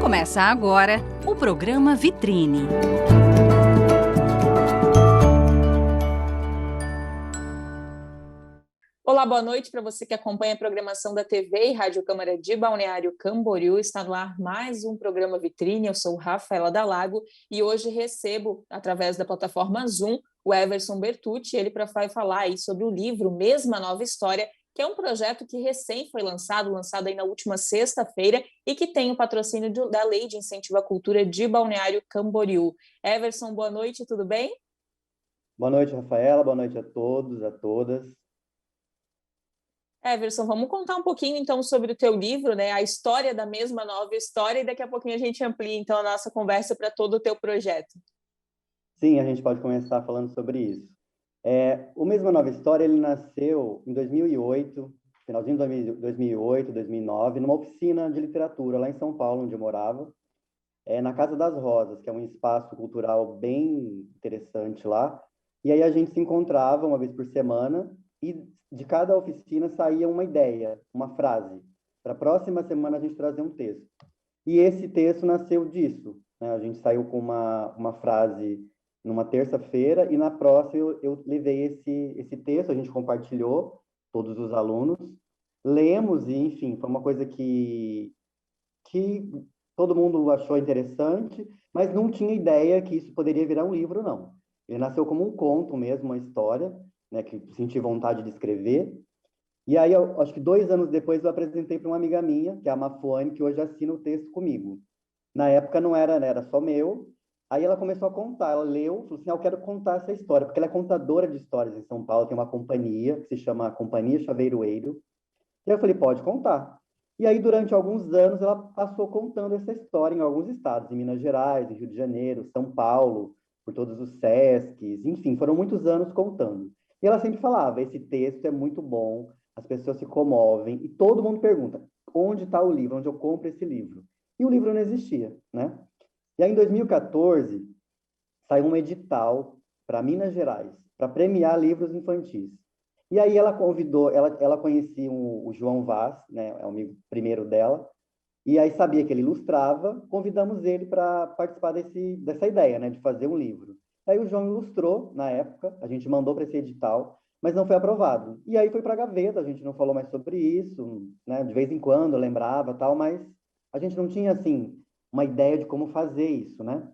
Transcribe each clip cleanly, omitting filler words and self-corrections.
Começa agora o programa Vitrine. Olá, boa noite para você que acompanha a programação da TV e Rádio Câmara de Balneário Camboriú. Está no ar mais um programa Vitrine. Eu sou Rafaela Dalago e hoje recebo, através da plataforma Zoom, o Everson Bertucci, ele vai falar aí sobre o livro Mesma Nova História, que é um projeto que recém foi lançado aí na última sexta-feira e que tem o patrocínio da Lei de Incentivo à Cultura de Balneário Camboriú. Everson, boa noite, tudo bem? Boa noite, Rafaela. Boa noite a todos, a todas. Everson, vamos contar um pouquinho, então, sobre o teu livro, né? A história da Mesma Nova História, e daqui a pouquinho a gente amplia, então, a nossa conversa para todo o teu projeto. Sim, a gente pode começar falando sobre isso. O Mesma Nova História, ele nasceu em 2008, finalzinho de 2008, 2009, numa oficina de literatura lá em São Paulo, onde eu morava, na Casa das Rosas, que é um espaço cultural bem interessante lá. E aí a gente se encontrava uma vez por semana e de cada oficina saía uma ideia, uma frase. Para a próxima semana a gente trazer um texto. E esse texto nasceu disso, né? A gente saiu com uma frase numa terça-feira e na próxima eu levei esse texto, a gente compartilhou, todos os alunos, lemos e, enfim, foi uma coisa que todo mundo achou interessante, mas não tinha ideia que isso poderia virar um livro, não. Ele nasceu como um conto mesmo, uma história, né, que senti vontade de escrever. E aí, acho que 2 anos depois, eu apresentei para uma amiga minha, que é a Mafuane, que hoje assina o texto comigo. Na época não era, né, era só meu. Aí ela começou a contar, ela leu, falou assim, eu quero contar essa história, porque ela é contadora de histórias em São Paulo, tem uma companhia que se chama Companhia Chaveiroeiro. E aí eu falei, pode contar. E aí, durante alguns anos, ela passou contando essa história em alguns estados, em Minas Gerais, em Rio de Janeiro, São Paulo, por todos os SESCs, enfim, foram muitos anos contando. E ela sempre falava, esse texto é muito bom, as pessoas se comovem, e todo mundo pergunta, onde está o livro, onde eu compro esse livro? E o livro não existia, né? E aí, em 2014, saiu um edital para Minas Gerais, para premiar livros infantis. E aí ela convidou, ela conhecia o João Vaz, né, é o amigo primeiro dela, e aí sabia que ele ilustrava, convidamos ele para participar dessa ideia, né, de fazer um livro. Aí o João ilustrou, na época, a gente mandou para esse edital, mas não foi aprovado. E aí foi para a gaveta, a gente não falou mais sobre isso, né, de vez em quando eu lembrava, tal, mas a gente não tinha, assim, uma ideia de como fazer isso, né?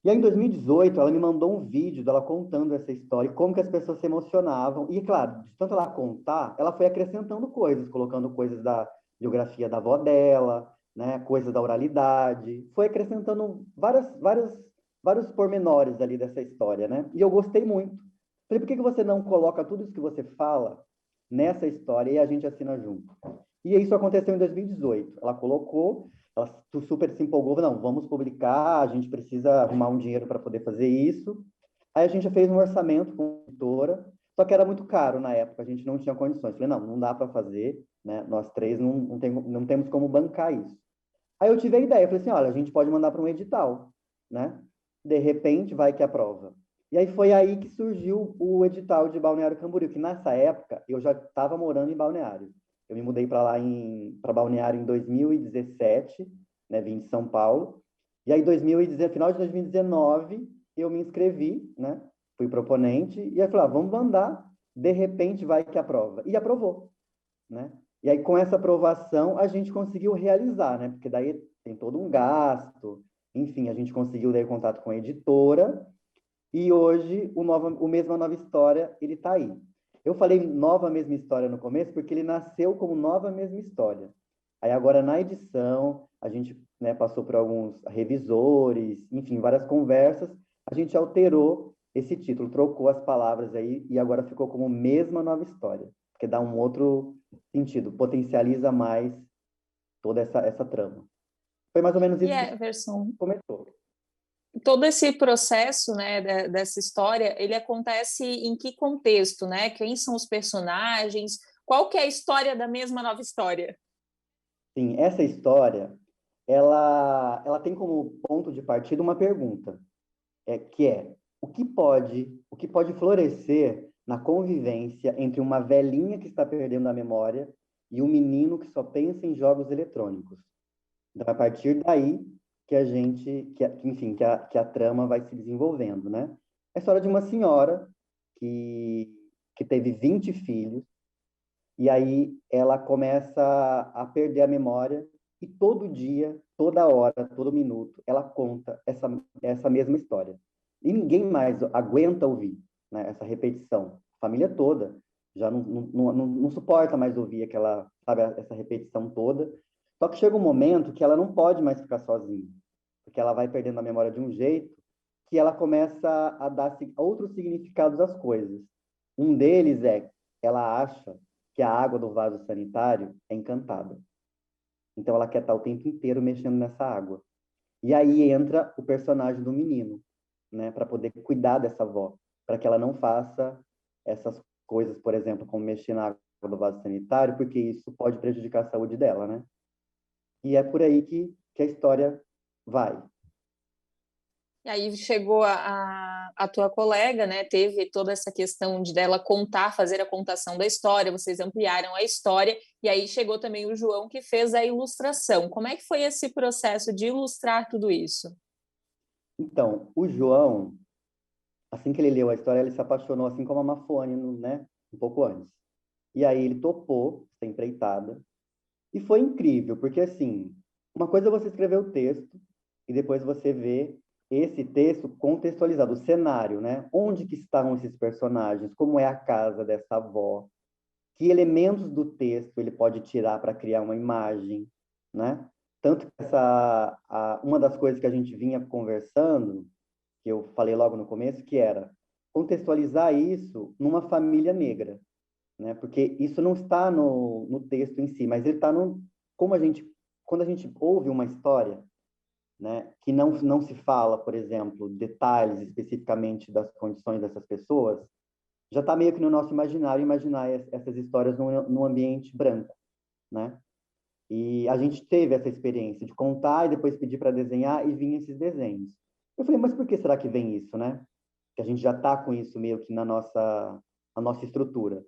E aí, em 2018, ela me mandou um vídeo dela contando essa história e como que as pessoas se emocionavam. E, claro, de tanto ela contar, ela foi acrescentando coisas, colocando coisas da biografia da avó dela, né, coisas da oralidade, foi acrescentando vários pormenores ali dessa história, né? E eu gostei muito. Falei, por que você não coloca tudo isso que você fala nessa história e a gente assina junto? E isso aconteceu em 2018. Ela colocou, ela super se empolgou, não, vamos publicar, a gente precisa arrumar um dinheiro para poder fazer isso. Aí a gente já fez um orçamento com a editora, só que era muito caro na época, a gente não tinha condições. Falei, não dá para fazer, né? Nós três não temos como bancar isso. Aí eu tive a ideia, falei assim, olha, a gente pode mandar para um edital, né? De repente vai que aprova. E aí foi aí que surgiu o edital de Balneário Camboriú, que nessa época eu já estava morando em Balneário. Eu me mudei para lá para Balneário em 2017, né, vim de São Paulo. E aí, final de 2019, eu me inscrevi, né, fui proponente, e aí falei, vamos mandar, de repente vai que aprova. E aprovou, né? E aí, com essa aprovação, a gente conseguiu realizar, né? Porque daí tem todo um gasto, enfim, a gente conseguiu ter contato com a editora, e hoje o Mesma Nova História, ele está aí. Eu falei Nova Mesma História no começo porque ele nasceu como Nova Mesma História. Aí agora na edição, a gente, né, passou por alguns revisores, enfim, várias conversas, a gente alterou esse título, trocou as palavras aí e agora ficou como Mesma Nova História, porque dá um outro sentido, potencializa mais toda essa trama. Foi mais ou menos isso que Everson, começou. todo esse processo, né, dessa história, ele acontece em que contexto, né? Quem são os personagens? Qual que é a história da Mesma Nova História? Sim, essa história, ela tem como ponto de partida uma pergunta, que é o que pode florescer na convivência entre uma velhinha que está perdendo a memória e um menino que só pensa em jogos eletrônicos. Então, é a partir daí que a gente, enfim, que a trama vai se desenvolvendo, né? É a história de uma senhora que teve 20 filhos, e aí ela começa a perder a memória, e todo dia, toda hora, todo minuto, ela conta essa mesma história. E ninguém mais aguenta ouvir, né, essa repetição. A família toda já não suporta mais ouvir aquela, sabe, essa repetição toda. Só que chega um momento que ela não pode mais ficar sozinha, porque ela vai perdendo a memória de um jeito que ela começa a dar outros significados às coisas. Um deles é, ela acha que a água do vaso sanitário é encantada. Então ela quer estar o tempo inteiro mexendo nessa água. E aí entra o personagem do menino, né, para poder cuidar dessa avó, para que ela não faça essas coisas, por exemplo, como mexer na água do vaso sanitário, porque isso pode prejudicar a saúde dela, né? E é por aí que a história vai. E aí chegou a tua colega, né? Teve toda essa questão de dela contar, fazer a contação da história, vocês ampliaram a história, e aí chegou também o João que fez a ilustração. Como é que foi esse processo de ilustrar tudo isso? Então, o João, assim que ele leu a história, ele se apaixonou, assim como a Mafone, né? Um pouco antes. E aí ele topou essa empreitada. E foi incrível, porque, assim, uma coisa é você escrever o texto e depois você vê esse texto contextualizado, o cenário, né? Onde que estavam esses personagens? Como é a casa dessa avó? Que elementos do texto ele pode tirar para criar uma imagem, né? Tanto que uma das coisas que a gente vinha conversando, que eu falei logo no começo, que era contextualizar isso numa família negra, né? Porque isso não está no texto em si, mas ele está no como quando a gente ouve uma história, né, que não se fala, por exemplo, detalhes especificamente das condições dessas pessoas, já está meio que no nosso imaginário imaginar essas histórias num ambiente branco, né? E a gente teve essa experiência de contar e depois pedir para desenhar e vinha esses desenhos. Eu falei, mas por que será que vem isso, né? Que a gente já está com isso meio que na nossa estrutura.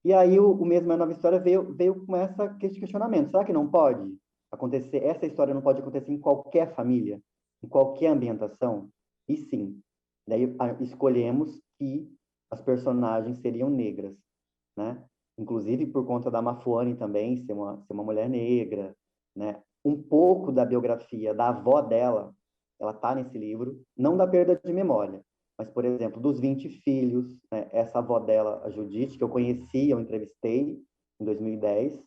E aí o mesmo A Nova História veio com esse questionamento. Será que não pode acontecer? Essa história não pode acontecer em qualquer família, em qualquer ambientação? E sim. Daí escolhemos que as personagens seriam negras, né? Inclusive por conta da Mafuane também ser uma mulher negra, né? Um pouco da biografia da avó dela, ela tá nesse livro, não da perda de memória, mas, por exemplo, dos 20 filhos, né, essa avó dela, a Judite, que eu conheci, eu entrevistei em 2010,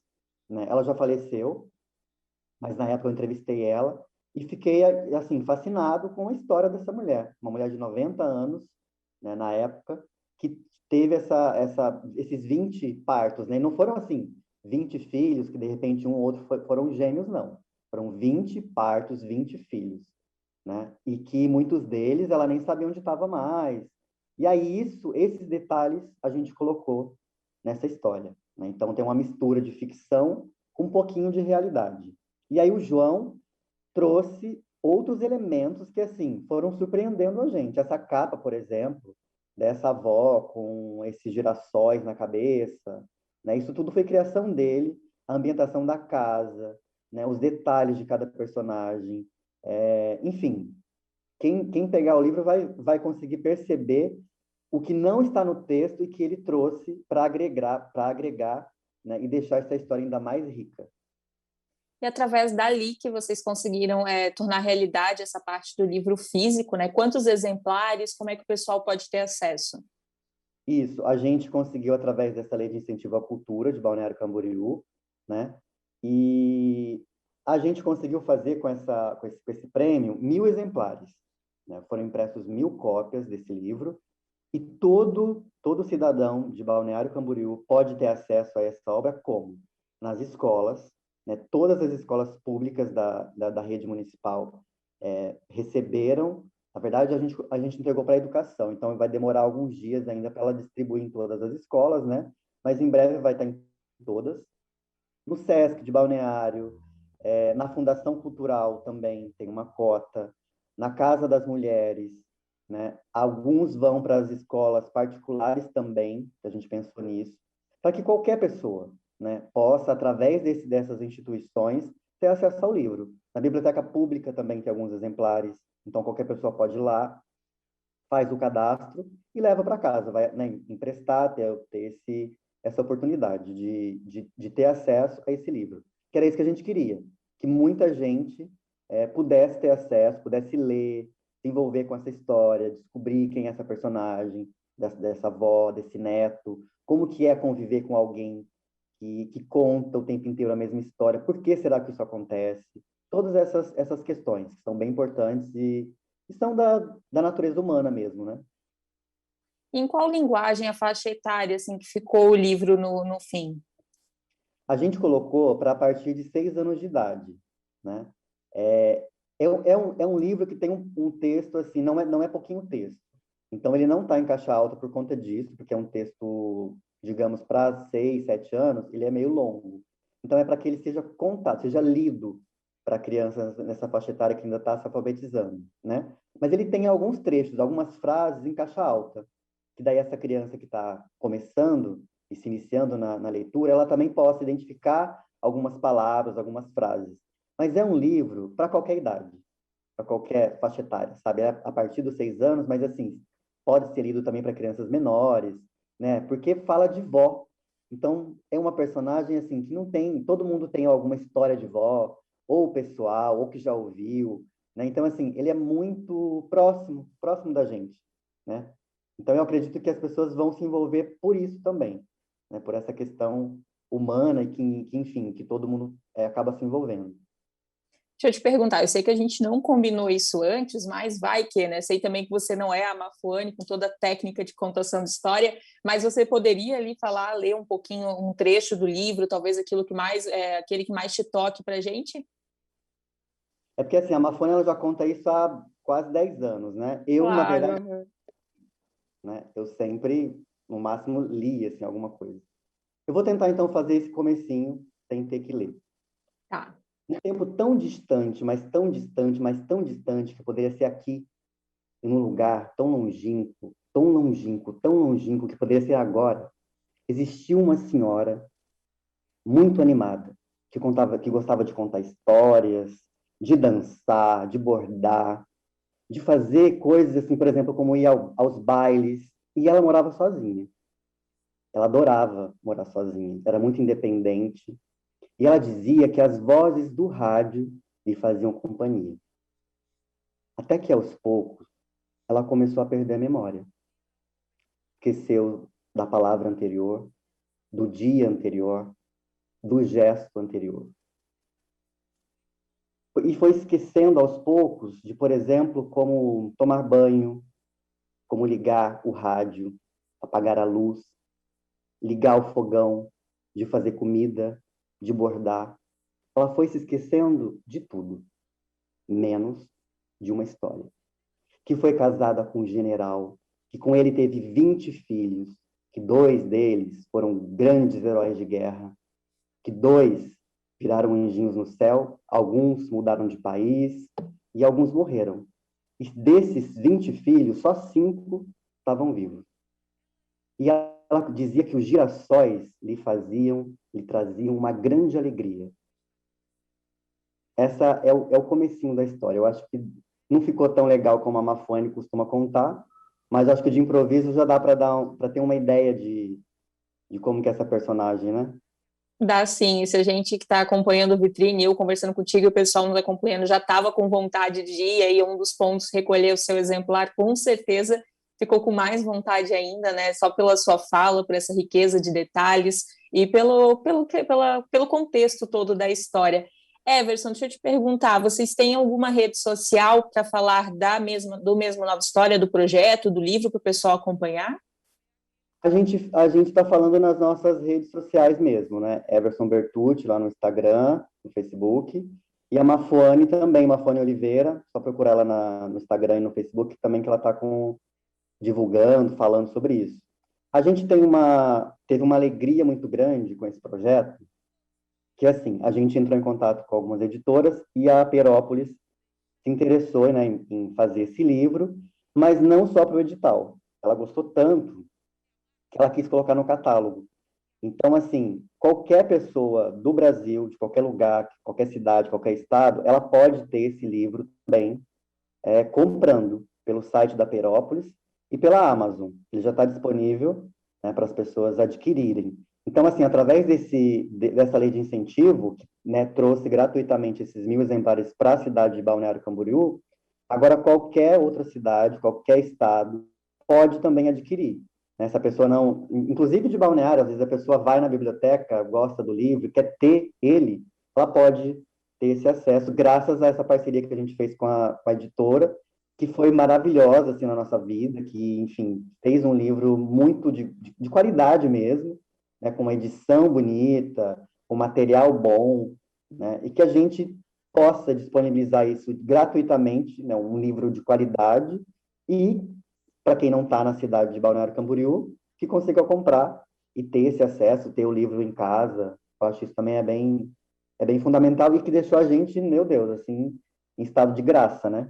né, ela já faleceu, mas na época eu entrevistei ela e fiquei, assim, fascinado com a história dessa mulher. Uma mulher de 90 anos, né, na época, que teve esses 20 partos, né? E não foram, assim, 20 filhos, que de repente um ou outro foram gêmeos, não. Foram 20 partos, 20 filhos, né? E que muitos deles ela nem sabia onde estava mais. E aí esses detalhes a gente colocou nessa história, né? Então tem uma mistura de ficção com um pouquinho de realidade. E aí o João trouxe outros elementos que assim foram surpreendendo a gente. Essa capa, por exemplo, dessa avó com esses girassóis na cabeça, né? Isso tudo foi criação dele, a ambientação da casa, né? Os detalhes de cada personagem. Enfim, quem pegar o livro vai conseguir perceber o que não está no texto e que ele trouxe para agregar, né, e deixar essa história ainda mais rica. E através dali que vocês conseguiram tornar realidade essa parte do livro físico, né? Quantos exemplares, como é que o pessoal pode ter acesso? Isso, a gente conseguiu através dessa lei de incentivo à cultura de Balneário Camboriú, né? E a gente conseguiu fazer com esse prêmio 1.000 exemplares, né? Foram impressos 1.000 cópias desse livro e todo cidadão de Balneário Camboriú pode ter acesso a essa obra como? Nas escolas, né? Todas as escolas públicas da rede municipal receberam. Na verdade, a gente entregou para a educação, então vai demorar alguns dias ainda para ela distribuir em todas as escolas, né? Mas em breve vai estar em todas. No SESC de Balneário, na Fundação Cultural também tem uma cota, na Casa das Mulheres, né? Alguns vão para as escolas particulares também, a gente pensou nisso, para que qualquer pessoa, né, possa, através dessas instituições, ter acesso ao livro. Na biblioteca pública também tem alguns exemplares, então qualquer pessoa pode ir lá, faz o cadastro e leva para casa, vai, né, emprestar, ter essa oportunidade de ter acesso a esse livro. Que era isso que a gente queria, que muita gente pudesse ter acesso, pudesse ler, se envolver com essa história, descobrir quem é essa personagem, dessa avó, desse neto, como que é conviver com alguém que conta o tempo inteiro a mesma história, por que será que isso acontece? Todas essas questões que são bem importantes e são da natureza humana mesmo, né? Em qual linguagem, a faixa etária, assim, que ficou o livro no fim? A gente colocou para a partir de 6 anos de idade, né? É um livro que tem um texto, assim, não é pouquinho texto. Então, ele não está em caixa alta por conta disso, porque é um texto, digamos, para 6, 7 anos, ele é meio longo. Então, é para que ele seja contado, seja lido para crianças nessa faixa etária que ainda está se alfabetizando, né? Mas ele tem alguns trechos, algumas frases em caixa alta, que daí essa criança que está começando e se iniciando na leitura, ela também possa identificar algumas palavras, algumas frases. Mas é um livro para qualquer idade, para qualquer faixa etária, sabe? É a partir dos 6 anos, mas assim, pode ser lido também para crianças menores, né? Porque fala de vó. Então, é uma personagem assim que não tem, todo mundo tem alguma história de vó, ou pessoal, ou que já ouviu, né? Então, assim, ele é muito próximo da gente, né? Então, eu acredito que as pessoas vão se envolver por isso também, né? Por essa questão humana e que enfim, que todo mundo acaba se envolvendo. Deixa eu te perguntar, eu sei que a gente não combinou isso antes, mas vai que, né? Sei também que você não é a Mafone com toda a técnica de contação de história, mas você poderia ali falar, ler um pouquinho, um trecho do livro, talvez aquilo que mais, aquele que mais te toque para a gente? É porque, assim, a Mafona ela já conta isso há quase 10 anos, né? Eu, na verdade, Claro. né, eu sempre, no máximo, li, assim, alguma coisa. Eu vou tentar, então, fazer esse comecinho sem ter que ler. Tá. Um tempo tão distante, mas tão distante, mas tão distante, que poderia ser aqui, em um lugar tão longínquo, tão longínquo, tão longínquo, que poderia ser agora, existiu uma senhora muito animada, que gostava de contar histórias, de dançar, de bordar, de fazer coisas assim, por exemplo, como ir aos bailes, e ela morava sozinha. Ela adorava morar sozinha, era muito independente, e ela dizia que as vozes do rádio lhe faziam companhia. Até que, aos poucos, ela começou a perder a memória. Esqueceu da palavra anterior, do dia anterior, do gesto anterior. E foi esquecendo aos poucos de, por exemplo, como tomar banho, como ligar o rádio, apagar a luz, ligar o fogão, de fazer comida, de bordar. Ela foi se esquecendo de tudo, menos de uma história. Que foi casada com um general, que com ele teve 20 filhos, que 2 deles foram grandes heróis de guerra, que 2 viraram anjinhos no céu, alguns mudaram de país e alguns morreram. E desses 20 filhos, só 5 estavam vivos. E ela dizia que os girassóis lhe traziam uma grande alegria. Essa é o comecinho da história. Eu acho que não ficou tão legal como a Mafone costuma contar, mas acho que de improviso já dá para ter uma ideia de como que é essa personagem, né? Dá sim, se a gente que está acompanhando o Vitrine, eu conversando contigo e o pessoal nos acompanhando já estava com vontade de ir, aí um dos pontos recolher o seu exemplar, com certeza ficou com mais vontade ainda, né? Só pela sua fala, por essa riqueza de detalhes e pelo contexto todo da história. Everson, deixa eu te perguntar, vocês têm alguma rede social para falar do mesmo Nova História, do projeto, do livro, para o pessoal acompanhar? A gente está falando nas nossas redes sociais mesmo, né? Everson Bertucci, lá no Instagram, no Facebook, e a Mafone também, Mafone Oliveira, só procurar ela no Instagram e no Facebook também, que ela está divulgando, falando sobre isso. A gente teve uma alegria muito grande com esse projeto, que assim, a gente entrou em contato com algumas editoras e a Perópolis se interessou, né, em fazer esse livro, mas não só para o edital. Ela gostou tanto que ela quis colocar no catálogo. Então, assim, qualquer pessoa do Brasil, de qualquer lugar, qualquer cidade, qualquer estado, ela pode ter esse livro também, comprando pelo site da Perópolis e pela Amazon. Ele já está disponível, né, para as pessoas adquirirem. Então, assim, através dessa lei de incentivo, que, né, trouxe gratuitamente esses 1.000 exemplares para a cidade de Balneário Camboriú, agora qualquer outra cidade, qualquer estado, pode também adquirir. Essa pessoa não... Inclusive de Balneário, às vezes a pessoa vai na biblioteca, gosta do livro, quer ter ele, ela pode ter esse acesso, graças a essa parceria que a gente fez com a editora, que foi maravilhosa, assim, na nossa vida, que, enfim, fez um livro muito de qualidade mesmo, né, com uma edição bonita, com material bom, né, e que a gente possa disponibilizar isso gratuitamente, né, um livro de qualidade, e, para quem não está na cidade de Balneário Camboriú, que consiga comprar e ter esse acesso, ter o livro em casa. Eu acho que isso também é bem fundamental e que deixou a gente, meu Deus, assim, em estado de graça, né?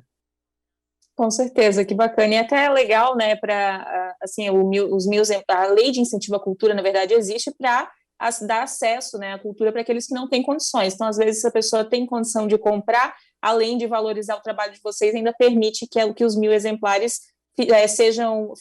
Com certeza, que bacana. E até é legal, né, para, assim, a lei de incentivo à cultura, na verdade, existe para dar acesso, né, à cultura para aqueles que não têm condições. Então, às vezes, a pessoa tem condição de comprar, além de valorizar o trabalho de vocês, ainda permite que os 1.000 exemplares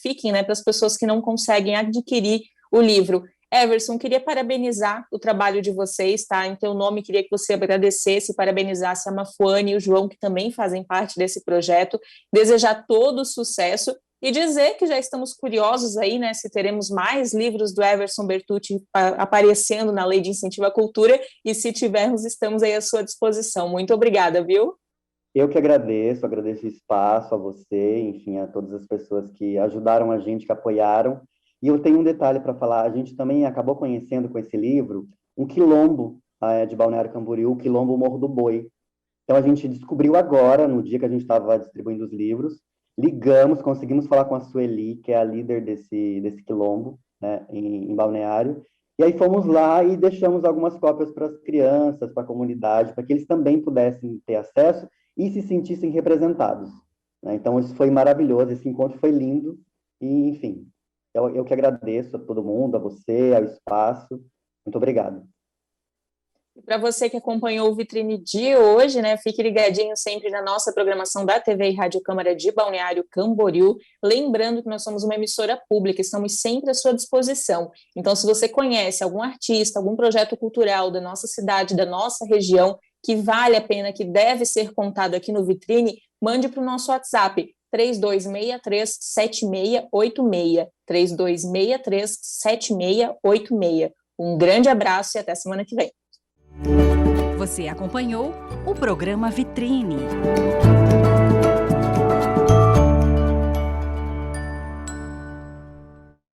fiquem, né, para as pessoas que não conseguem adquirir o livro. Everson, queria parabenizar o trabalho de vocês, tá? Em teu nome, queria que você agradecesse e parabenizasse a Mafuane e o João, que também fazem parte desse projeto, desejar todo sucesso e dizer que já estamos curiosos aí, né, se teremos mais livros do Everson Bertucci aparecendo na Lei de Incentivo à Cultura, e se tivermos, estamos aí à sua disposição. Muito obrigada, viu? Eu que agradeço o espaço a você, enfim, a todas as pessoas que ajudaram a gente, que apoiaram. E eu tenho um detalhe para falar, a gente também acabou conhecendo com esse livro um quilombo de Balneário Camboriú, o quilombo Morro do Boi. Então a gente descobriu agora, no dia que a gente estava distribuindo os livros, ligamos, conseguimos falar com a Sueli, que é a líder desse quilombo, né, em Balneário, e aí fomos lá e deixamos algumas cópias para as crianças, para a comunidade, para que eles também pudessem ter acesso e se sentissem representados, né? Então isso foi maravilhoso, esse encontro foi lindo, e enfim, eu que agradeço a todo mundo, a você, ao espaço. Muito obrigado. Para você que acompanhou o Vitrine de hoje, né, fique ligadinho sempre na nossa programação da TV e Rádio Câmara de Balneário Camboriú. Lembrando que nós somos uma emissora pública, estamos sempre à sua disposição. Então, se você conhece algum artista, algum projeto cultural da nossa cidade, da nossa região, que vale a pena, que deve ser contado aqui no Vitrine, mande para o nosso WhatsApp, 3263-7686, 3263-7686. Um grande abraço e até semana que vem. Você acompanhou o programa Vitrine.